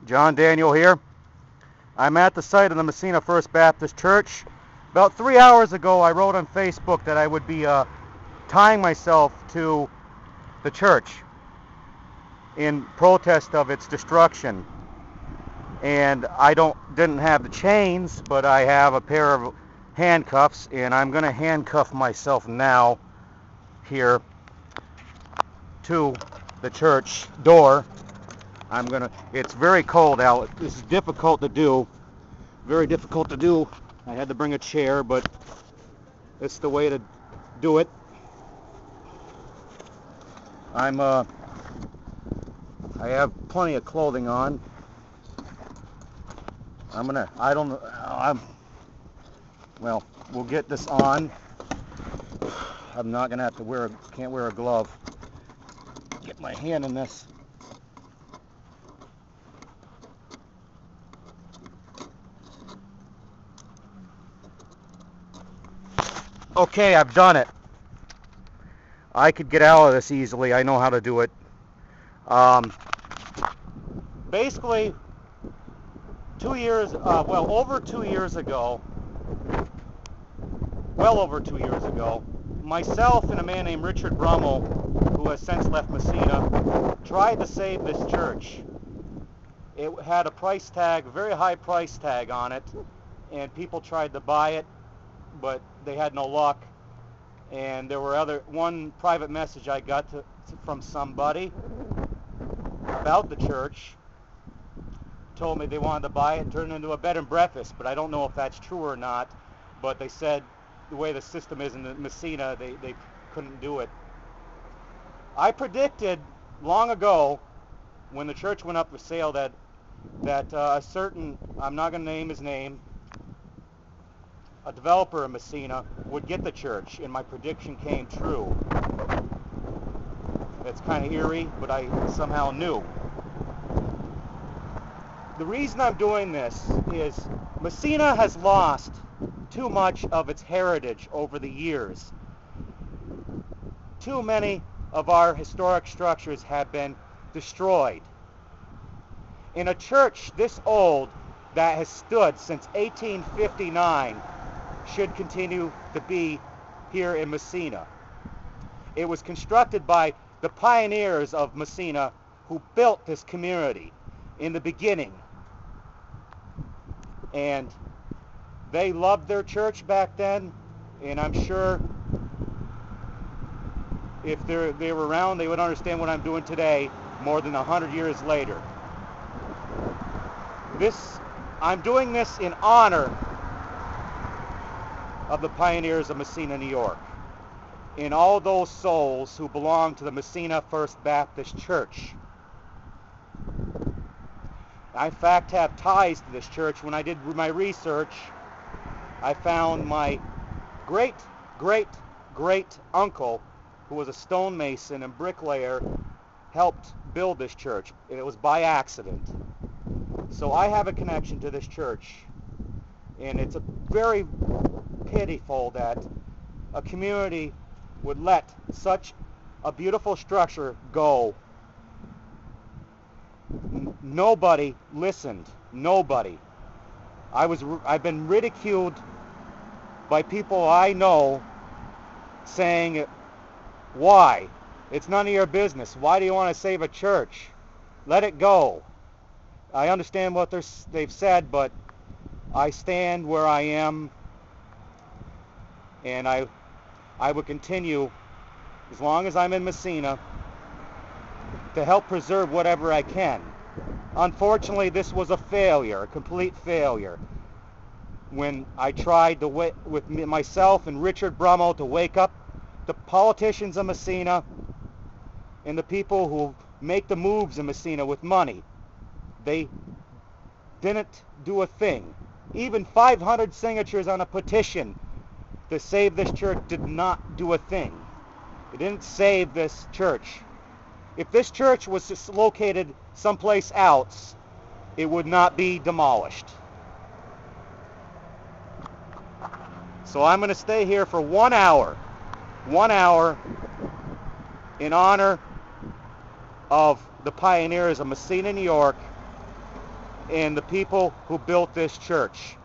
John Daniel here. I'm at the site of the Messina First Baptist Church. About 3 hours ago I wrote on Facebook that I would be tying myself to the church in protest of its destruction. And I didn't have the chains, but I have a pair of handcuffs, and I'm going to handcuff myself now here to the church door. It's very cold out. This is difficult to do. Very difficult to do. I had to bring a chair, but it's the way to do it. I have plenty of clothing on. Well, we'll get this on. I'm not gonna have to can't wear a glove. Get my hand in this. Okay, I've done it. I could get out of this easily. I know how to do it. Basically, over 2 years ago, myself and a man named Richard Brummel, who has since left Messina, tried to save this church. It had a price tag, a very high price tag on it, and people tried to buy it, but they had no luck. And there were one private message I got from somebody about the church, told me they wanted to buy it and turn it into a bed and breakfast, but I don't know if that's true or not. But they said the way the system is in Messina, they couldn't do it. I predicted long ago, when the church went up for sale, that a certain, I'm not going to name his name, a developer in Messina would get the church, and my prediction came true. It's kind of eerie, but I somehow knew. The reason I'm doing this is Messina has lost too much of its heritage over the years. Too many of our historic structures have been destroyed. In a church this old that has stood since 1859 should continue to be here in Messina. It was constructed by the pioneers of Messina who built this community in the beginning. And they loved their church back then, and I'm sure if they were around, they would understand what I'm doing today more than 100 years later. I'm doing this in honor of the pioneers of Messina, New York, and all those souls who belong to the Messina First Baptist Church. I, in fact, have ties to this church. When I did my research, I found my great-great-great-uncle, who was a stonemason and bricklayer, helped build this church. It was by accident. So I have a connection to this church, and it's very pitiful that a community would let such a beautiful structure go. Nobody listened. Nobody. I've been ridiculed by people I know saying, why? It's none of your business. Why do you want to save a church? Let it go. I understand what they've said, but I stand where I am, and I will continue, as long as I'm in Messina, to help preserve whatever I can. Unfortunately, this was a failure, a complete failure. When I tried to, with myself and Richard Brummel, to wake up the politicians of Messina and the people who make the moves in Messina with money, they didn't do a thing. Even 500 signatures on a petition to save this church did not do a thing. It didn't save this church. If this church was just located someplace else, it would not be demolished. So I'm going to stay here for 1 hour. 1 hour in honor of the pioneers of Messina, New York, and the people who built this church.